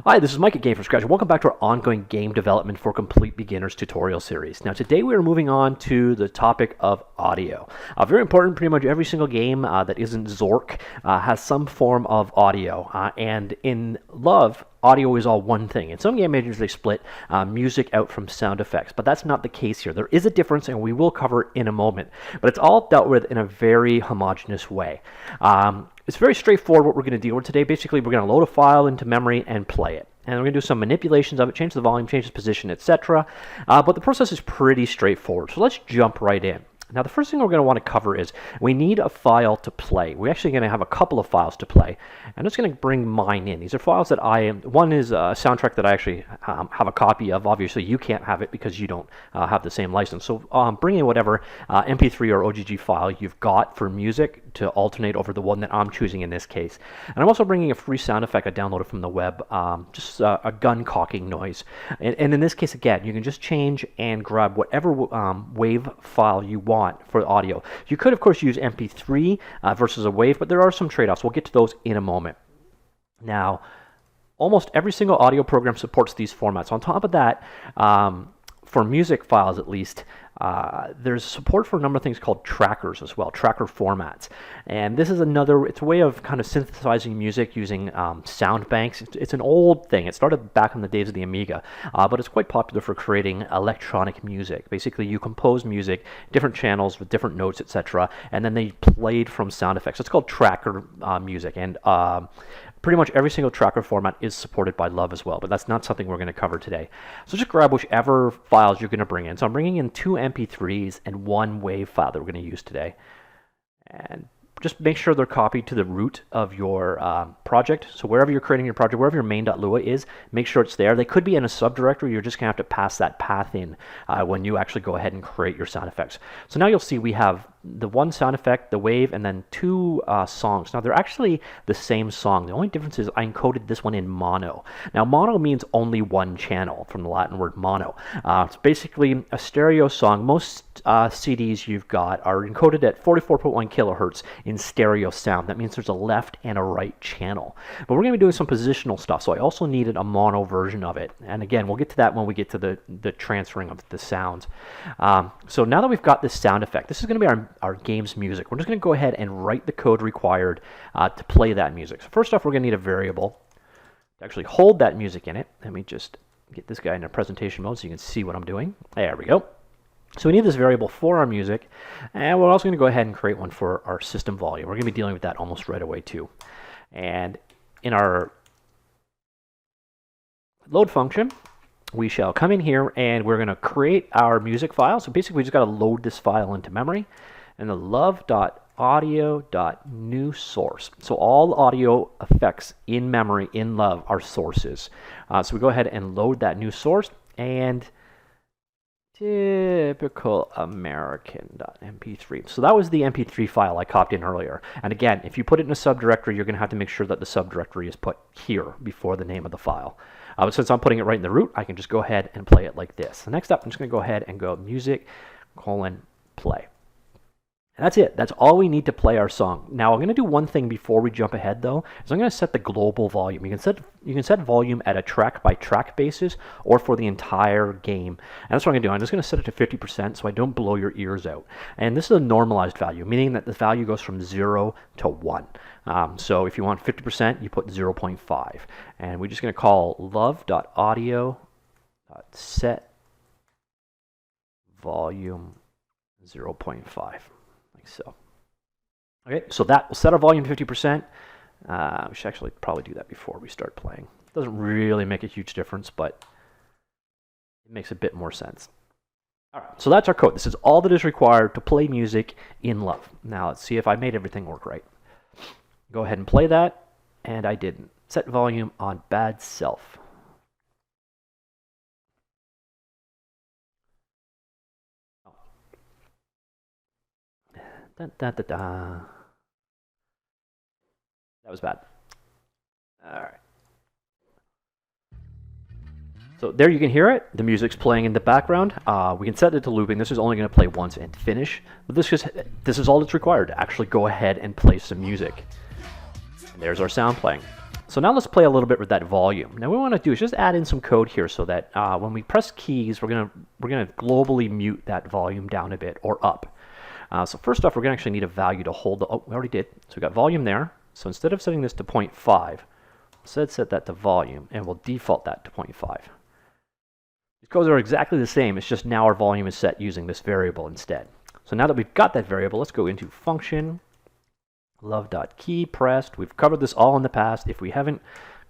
Hi, this is Mike at GameFromScratch. Welcome back to our ongoing game development for complete beginners tutorial series. Now today we are moving on to the topic of audio. Very important, pretty much every single game that isn't Zork has some form of audio. And in Love, audio is all one thing. In some game engines they split music out from sound effects, but that's not the case here. There is a difference and we will cover it in a moment, but it's all dealt with in a very homogeneous way. It's very straightforward what we're going to deal with today. Basically, we're going to load a file into memory and play it. And we're going to do some manipulations of it, change the volume, change the position, etc. But the process is pretty straightforward. So let's jump right in. Now, the first thing we're going to want to cover is we need a file to play. We're actually going to have a couple of files to play. I'm just going to bring mine in. These are files that one is a soundtrack that I actually have a copy of. Obviously, you can't have it because you don't have the same license. So bring in whatever MP3 or OGG file you've got for music to alternate over the one that I'm choosing in this case. And I'm also bringing a free sound effect I downloaded from the web, just a gun cocking noise. And in this case, again, you can just change and grab whatever wave file you want for audio. You could, of course, use MP3 versus a wave, but there are some trade-offs. We'll get to those in a moment. Now, almost every single audio program supports these formats. On top of that, for music files at least, there's support for a number of things called trackers as well, tracker formats. And this is it's a way of kind of synthesizing music using sound banks. It's an old thing. It started back in the days of the Amiga, but it's quite popular for creating electronic music. Basically, you compose music, different channels with different notes, etc., and then they played from sound effects. It's called tracker music, and pretty much every single tracker format is supported by Love as well, but that's not something we're going to cover today. So just grab whichever files you're going to bring in. So I'm bringing in 2 MP3s and 1 WAV file that we're going to use today. And just make sure they're copied to the root of your project. So wherever you're creating your project, wherever your main.lua is, make sure it's there. They could be in a subdirectory. You're just going to have to pass that path in when you actually go ahead and create your sound effects. So now you'll see we have the 1 sound effect, the wave, and then 2 songs. Now they're actually the same song. The only difference is I encoded this one in mono. Now mono means only 1 channel, from the Latin word mono. It's basically a stereo song. Most CDs you've got are encoded at 44.1 kilohertz in stereo sound. That means there's a left and a right channel. But we're going to be doing some positional stuff, so I also needed a mono version of it. And again, we'll get to that when we get to the transferring of the sounds. So now that we've got this sound effect, this is going to be our game's music. We're just going to go ahead and write the code required to play that music. So first off, we're going to need a variable to actually hold that music in it. Let me just get this guy in a presentation mode so you can see what I'm doing. There we go. So we need this variable for our music, and we're also going to go ahead and create one for our system volume. We're going to be dealing with that almost right away too. And in our load function, we shall come in here and we're going to create our music file. So basically we just got to load this file into memory, and the love.audio.new source. So all audio effects in memory in Love are sources. So we go ahead and load that new source, and typical American.mp3. So that was the MP3 file I copied in earlier. And again, if you put it in a subdirectory, you're going to have to make sure that the subdirectory is put here before the name of the file. But since I'm putting it right in the root, I can just go ahead and play it like this. So next up, I'm just going to go ahead and go music:play. And that's it. That's all we need to play our song. Now, I'm going to do one thing before we jump ahead, though, is I'm going to set the global volume. You can set volume at a track-by-track basis or for the entire game. And that's what I'm going to do. I'm just going to set it to 50% so I don't blow your ears out. And this is a normalized value, meaning that the value goes from 0 to 1. So if you want 50%, you put 0.5. And we're just going to call love.audio.set volume 0.5. So, okay, so that will set our volume to 50%. We should actually probably do that before we start playing. It doesn't really make a huge difference, but it makes a bit more sense. All right, so that's our code. This is all that is required to play music in Love. Now, let's see if I made everything work right. Go ahead and play that, and I didn't. Set volume on bad self. That was bad. All right. So there you can hear it. The music's playing in the background. We can set it to looping. This is only going to play once and finish. But this is all that's required to actually go ahead and play some music. And there's our sound playing. So now let's play a little bit with that volume. Now what we want to do is just add in some code here so that when we press keys, we're gonna globally mute that volume down a bit or up. So first off, we're gonna actually need a value to hold the, oh, we already did. So we got volume there. So instead of setting this to 0.5, instead set that to volume, and we'll default that to 0.5. These codes are exactly the same, it's just now our volume is set using this variable instead. So now that we've got that variable, let's go into function, love.key pressed. We've covered this all in the past. If we haven't,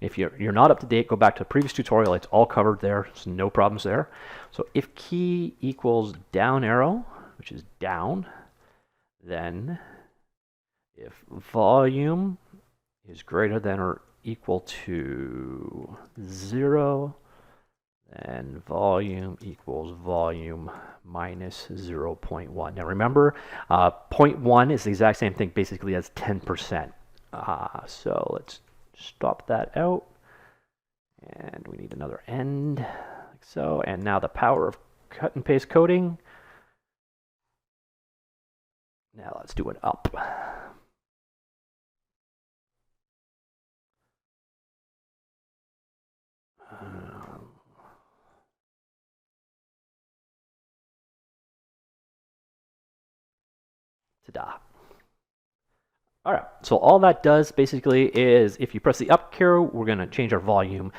if you're not up to date, go back to the previous tutorial. It's all covered there. There's no problems there. So if key equals down arrow, which is down, then if volume is greater than or equal to 0, then volume equals volume minus 0.1. Now remember, 0.1 is the exact same thing basically as 10%. So let's stop that out. And we need another end, like so. And now the power of cut and paste coding. Now let's do an up. Ta-da. All right, so all that does basically is if you press the up key, we're going to change our volume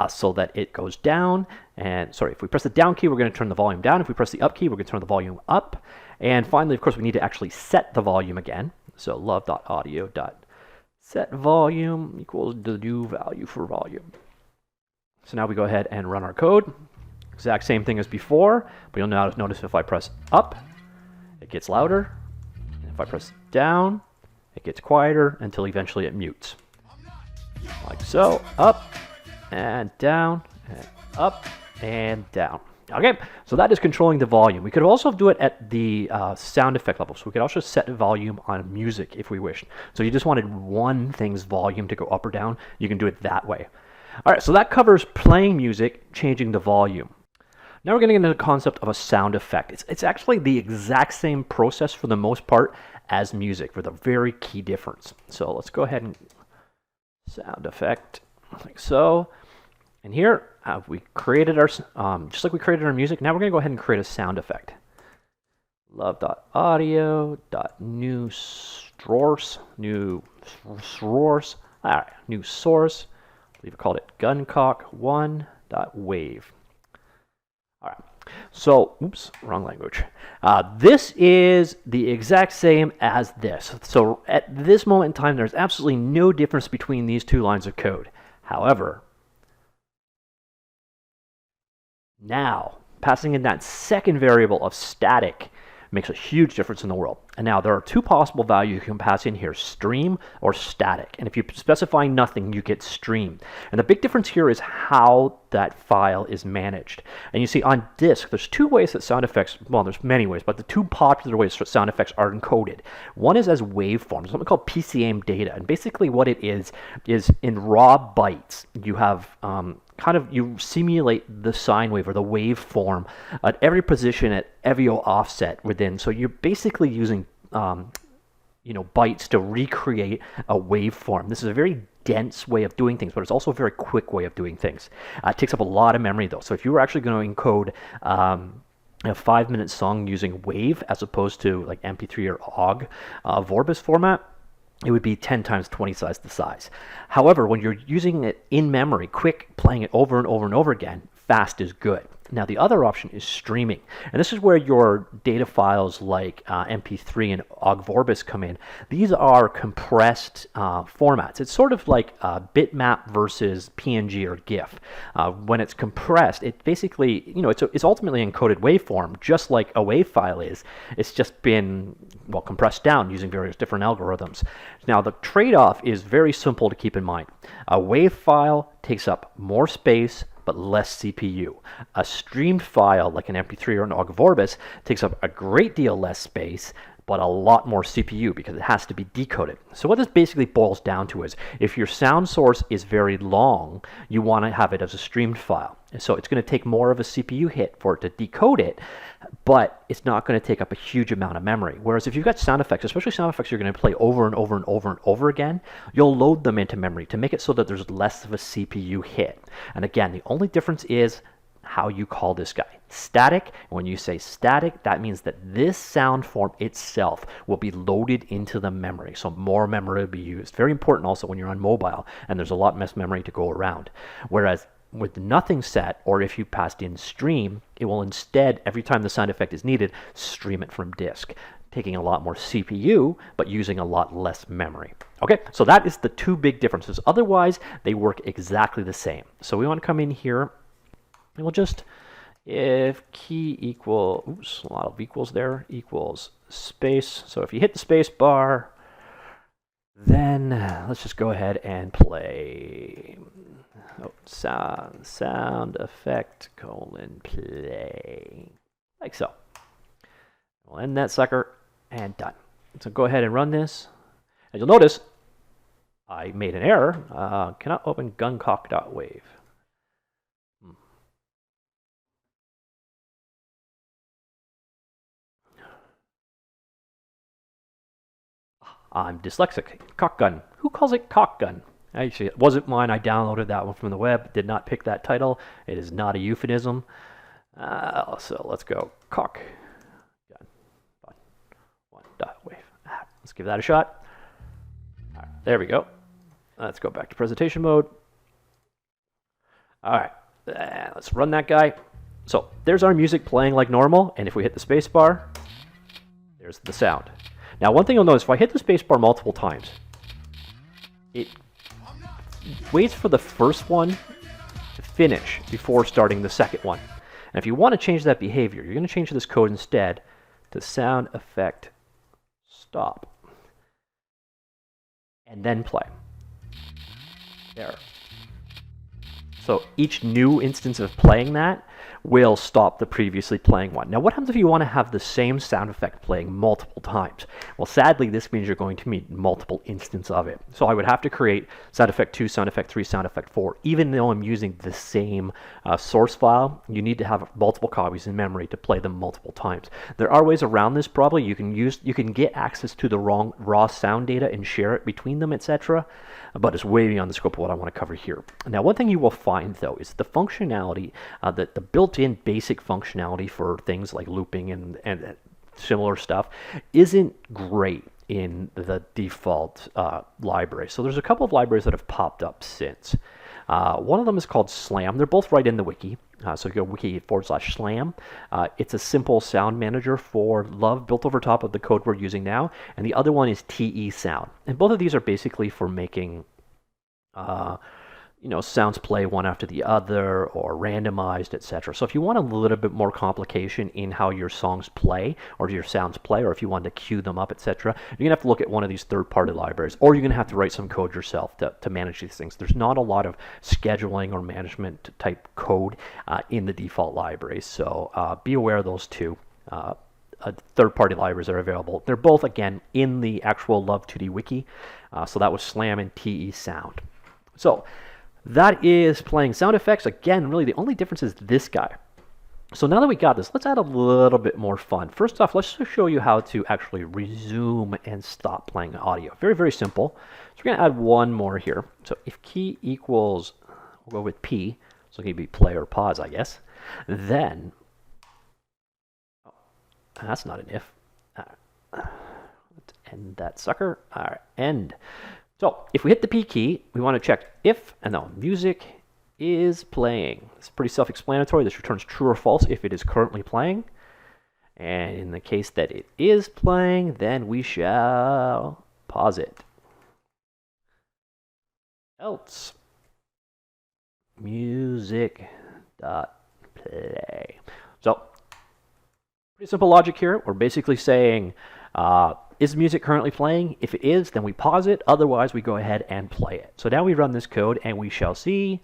so that it goes down. And sorry, if we press the down key, we're going to turn the volume down. If we press the up key, we're going to turn the volume up. And finally, of course, we need to actually set the volume again. So love.audio.set volume equals the new value for volume. So now we go ahead and run our code. Exact same thing as before, but you'll notice if I press up, it gets louder. And if I press down, it gets quieter until eventually it mutes. Like so, up and down, and up and down. Okay, so that is controlling the volume. We could also do it at the sound effect level. So we could also set volume on music if we wished. So you just wanted one thing's volume to go up or down, you can do it that way. All right, so that covers playing music, changing the volume. Now we're getting into the concept of a sound effect. It's actually the exact same process for the most part as music with a very key difference. So let's go ahead and sound effect like so. And here we created our, just like we created our music, now we're gonna go ahead and create a sound effect. Love.audio.new source, new source, all right, new source. I believe we called it guncock1.wave. All right, so, oops, wrong language. This is the exact same as this. So at this moment in time, there's absolutely no difference between these two lines of code. However, now, passing in that second variable of static makes a huge difference in the world. And now there are two possible values you can pass in here, stream or static. And if you specify nothing, you get stream. And the big difference here is how that file is managed. And you see on disk, there's two ways that sound effects, well, there's many ways, but the two popular ways that sound effects are encoded. One is as waveforms, something called PCM data. And basically what it is in raw bytes, you have you simulate the sine wave or the waveform at every position at every offset within. So you're basically using bytes to recreate a waveform. This is a very dense way of doing things, but it's also a very quick way of doing things. It takes up a lot of memory though. So if you were actually going to encode a 5-minute song using wave as opposed to like MP3 or OGG Vorbis format, it would be 10 times 20 times the size. However, when you're using it in memory, quick, playing it over and over and over again, fast is good. Now the other option is streaming, and this is where your data files like MP3 and OGG Vorbis come in. These are compressed formats. It's sort of like bitmap versus PNG or GIF. When it's compressed, it basically, it's ultimately encoded waveform, just like a WAV file is. It's just been, well, compressed down using various different algorithms. Now the trade-off is very simple to keep in mind. A WAV file takes up more space but less CPU. A streamed file like an MP3 or an OGG Vorbis takes up a great deal less space but a lot more CPU because it has to be decoded. So what this basically boils down to is if your sound source is very long, you want to have it as a streamed file. And so it's going to take more of a CPU hit for it to decode it, but it's not going to take up a huge amount of memory. Whereas if you've got sound effects, especially sound effects you're going to play over and over and over and over again, you'll load them into memory to make it so that there's less of a CPU hit. And again, the only difference is how you call this guy. Static. When you say static, that means that this sound form itself will be loaded into the memory. So more memory will be used. Very important also when you're on mobile and there's a lot less memory to go around. Whereas with nothing set, or if you passed in stream, it will instead, every time the sound effect is needed, stream it from disk, taking a lot more CPU, but using a lot less memory. Okay, so that is the two big differences. Otherwise, they work exactly the same. So we want to come in here, and we'll just, if key equal, oops, a lot of equals there, equals space. So if you hit the space bar, then let's just go ahead and play. Oh, sound effect colon play, like so. We'll end that sucker and done. So go ahead and run this. And you'll notice I made an error. Cannot open guncock.wave. I'm dyslexic. Cockgun. Who calls it cockgun? Actually, it wasn't mine. I downloaded that one from the web. Did not pick that title. It is not a euphemism. So let's go cock gun. One.wave. Let's give that a shot. All right, there we go. Let's go back to presentation mode. All right, let's run that guy. So there's our music playing like normal, and if we hit the space bar, there's the sound. Now, one thing you'll notice, if I hit the space bar multiple times, it waits for the first one to finish before starting the second one. And if you want to change that behavior, you're going to change this code instead to sound effect stop. And then play. There. So each new instance of playing that will stop the previously playing one. Now, what happens if you want to have the same sound effect playing multiple times? Well, sadly, this means you're going to need multiple instances of it. So I would have to create sound effect 2, sound effect 3, sound effect 4. Even though I'm using the same source file, you need to have multiple copies in memory to play them multiple times. There are ways around this probably. You can get access to the raw sound data and share it between them, etc. But it's way beyond the scope of what I want to cover here. Now, one thing you will find, though, is the functionality, the built-in basic functionality for things like looping and similar stuff isn't great in the default library. So there's a couple of libraries that have popped up since. One of them is called Slam. They're both right in the wiki. So you go wiki/slam. It's a simple sound manager for Love built over top of the code we're using now. And the other one is TE Sound. And both of these are basically for making sounds play one after the other or randomized, etc. So if you want a little bit more complication in how your songs play or your sounds play, or if you want to queue them up, etc., you're going to have to look at one of these third-party libraries, or you're going to have to write some code yourself to manage these things. There's not a lot of scheduling or management type code in the default libraries, so be aware of those two. Third-party libraries are available. They're both, again, in the actual Love 2D wiki. So that was Slam and TE Sound. So that is playing sound effects. Again, really the only difference is this guy. So now that we got this, let's add a little bit more fun. First off, let's just show you how to actually resume and stop playing audio. Very, very simple. So we're going to add one more here. So if key equals, we'll go with P, so it can be play or pause, I guess. Then, that's not an if. Let's end that sucker. All right, end. So if we hit the P key, we want to check if, and now music is playing. It's pretty self-explanatory. This returns true or false if it is currently playing. And in the case that it is playing, then we shall pause it. Else, music dot play. So pretty simple logic here. We're basically saying, is music currently playing? If it is, then we pause it. Otherwise, we go ahead and play it. So now we run this code, and we shall see.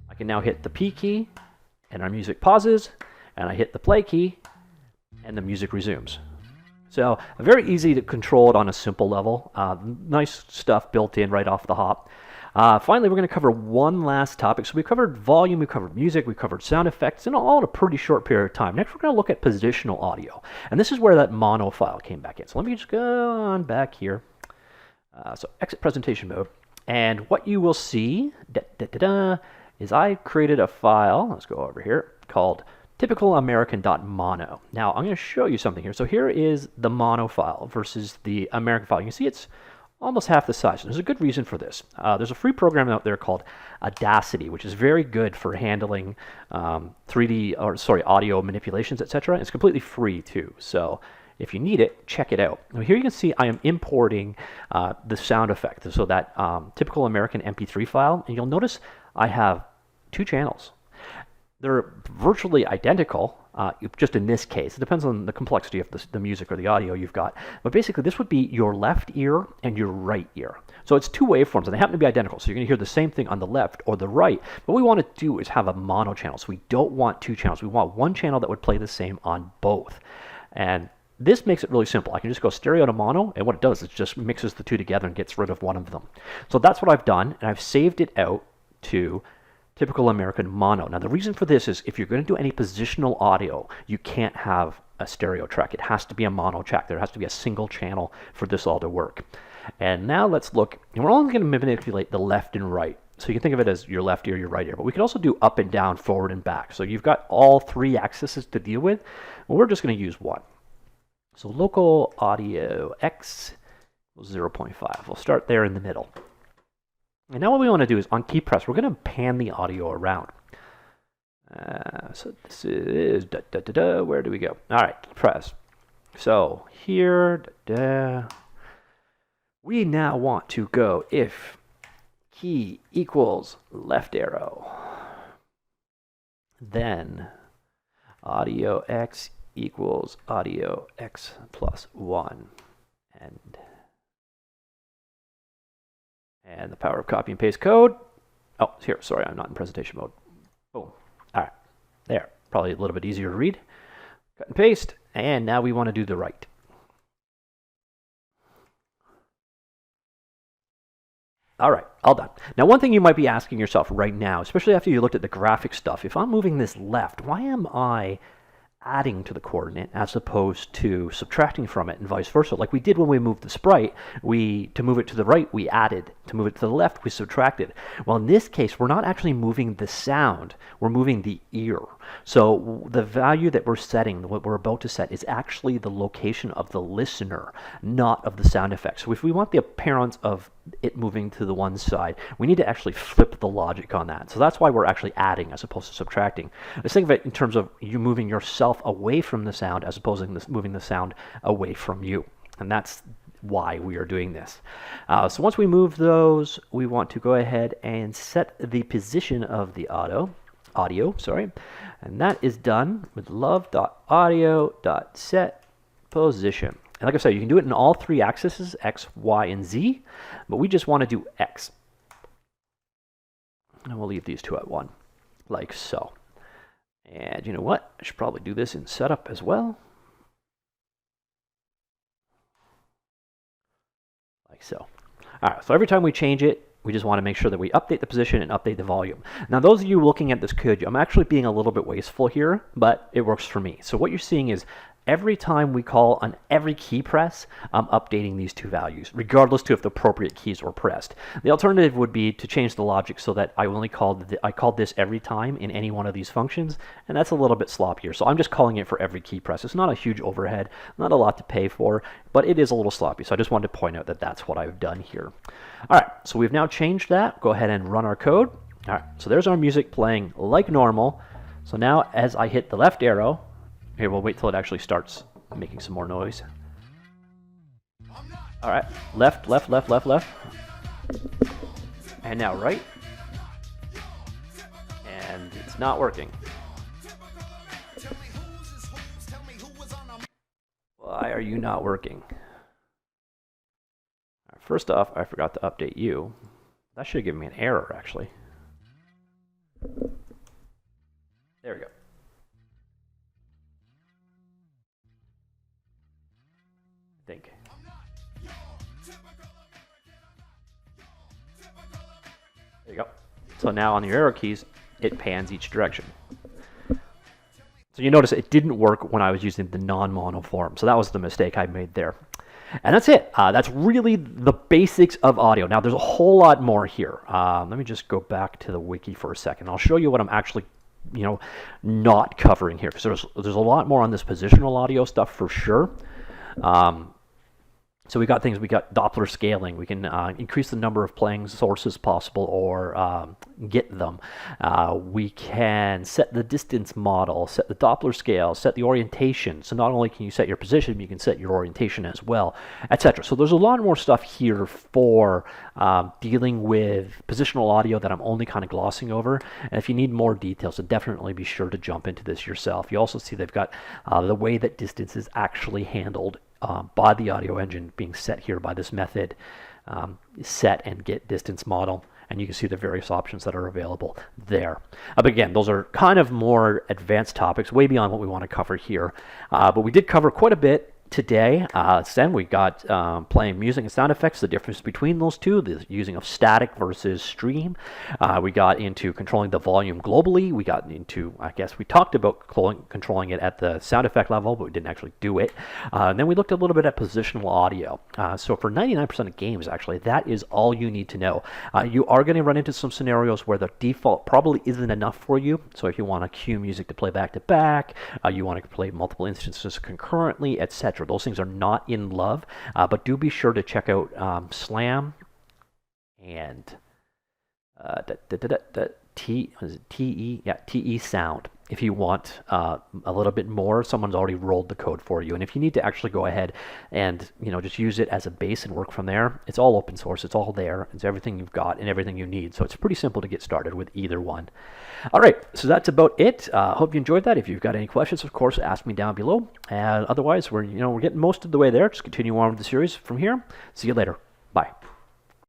I can now hit the P key, and our music pauses. And I hit the play key, and the music resumes. So very easy to control it on a simple level. Nice stuff built in right off the hop. Finally, we're going to cover one last topic. So we covered volume, we covered music, we covered sound effects, and all in a pretty short period of time. Next, we're going to look at positional audio. And this is where that mono file came back in. So let me just go on back here. So exit presentation mode. And what you will see is I created a file. Let's go over here, called typicalamerican.mono. Now, I'm going to show you something here. So here is the mono file versus the American file. You can see it's almost half the size. And there's a good reason for this. There's a free program out there called Audacity, which is very good for handling audio manipulations, etc. It's completely free too. So if you need it, check it out. Now here you can see I am importing the sound effect. So that typical American MP3 file, and you'll notice I have two channels. They're virtually identical, just in this case. It depends on the complexity of the music or the audio you've got. But basically, this would be your left ear and your right ear. So it's two waveforms, and they happen to be identical. So you're going to hear the same thing on the left or the right. What we want to do is have a mono channel. So we don't want two channels. We want one channel that would play the same on both. And this makes it really simple. I can just go stereo to mono, and what it does is it just mixes the two together and gets rid of one of them. So that's what I've done, and I've saved it out to typical American mono. Now the reason for this is if you're going to do any positional audio, you can't have a stereo track. It has to be a mono track. There has to be a single channel for this all to work. And now let's look, and we're only going to manipulate the left and right. So you can think of it as your left ear, your right ear, but we can also do up and down, forward and back. So you've got all three axes to deal with. Well, we're just going to use one. So local audio X 0.5. We'll start there in the middle. And now what we want to do is on key press, we're going to pan the audio around. So this is, where do we go? All right, key press. So here, we now want to go if key equals left arrow, then audio X equals audio X plus 1. And the power of copy and paste code. Oh, here, sorry, I'm not in presentation mode. Boom. All right, there. Probably a little bit easier to read. Cut and paste, and now we want to do the right. All right, all done. Now, one thing you might be asking yourself right now, especially after you looked at the graphic stuff, if I'm moving this left, why am I adding to the coordinate as opposed to subtracting from it and vice versa? Like we did when we moved the sprite, to move it to the right, we added. To move it to the left, we subtracted. Well, in this case, we're not actually moving the sound, we're moving the ear. So the value that we're setting, what we're about to set, is actually the location of the listener, not of the sound effect. So if we want the appearance of it moving to the one side, we need to actually flip the logic on that. So that's why we're actually adding as opposed to subtracting. Let's think of it in terms of you moving yourself away from the sound as opposed to moving the sound away from you. And that's why we are doing this. So once we move those, we want to go ahead and set the position of the audio, and that is done with love.audio.set position. And like I said, you can do it in all three axes, X, Y, and Z, but we just want to do X. And we'll leave these two at 1, like so. And you know what? I should probably do this in setup as well. Like so. All right, so every time we change it, we just want to make sure that we update the position and update the volume. Now, those of you looking at this code, I'm actually being a little bit wasteful here, but it works for me. So what you're seeing is every time we call on every key press, I'm updating these two values, regardless to if the appropriate keys were pressed. The alternative would be to change the logic so that I only called this every time in any one of these functions, and that's a little bit sloppier. So I'm just calling it for every key press. It's not a huge overhead, not a lot to pay for, but it is a little sloppy. So I just wanted to point out that that's what I've done here. All right, so we've now changed that. Go ahead and run our code. All right, so there's our music playing like normal. So now as I hit the left arrow, here, we'll wait till it actually starts making some more noise. All right, left, left, left, left, left. And now right. And it's not working. Why are you not working? First off, I forgot to update you. That should give me an error, actually. There we go. There you go. So now on the arrow keys, it pans each direction. So you notice it didn't work when I was using the non-mono form. So that was the mistake I made there. And that's it. That's really the basics of audio. Now there's a whole lot more here. Let me just go back to the wiki for a second. I'll show you what I'm actually not covering here, because there's a lot more on this positional audio stuff for sure. So we got Doppler scaling. We can increase the number of playing sources possible or get them. We can set the distance model, set the Doppler scale, set the orientation. So not only can you set your position, but you can set your orientation as well, etc. So there's a lot more stuff here for dealing with positional audio that I'm only kind of glossing over. And if you need more details, then definitely be sure to jump into this yourself. You also see they've got the way that distance is actually handled by the audio engine being set here by this method, set and get distance model, and you can see the various options that are available there. But again, those are kind of more advanced topics, way beyond what we want to cover here. But we did cover quite a bit today. Then we got playing music and sound effects, the difference between those two, the using of static versus stream. We got into controlling the volume globally. We got into, I guess we talked about controlling it at the sound effect level, but we didn't actually do it. And then we looked a little bit at positional audio. So for 99% of games, actually, that is all you need to know. You are going to run into some scenarios where the default probably isn't enough for you. So if you want to cue music to play back to back, you want to play multiple instances concurrently, etc. Those things are not in love, but do be sure to check out Slam and TE Sound if you want a little bit more. Someone's already rolled the code for you, and if you need to actually go ahead and just use it as a base and work from there, it's all open source. It's all there. It's everything you've got and everything you need. So it's pretty simple to get started with either one. All right, so that's about it. Hope you enjoyed that. If you've got any questions, of course, ask me down below. And otherwise, we're getting most of the way there. Just continue on with the series from here. See you later. Bye.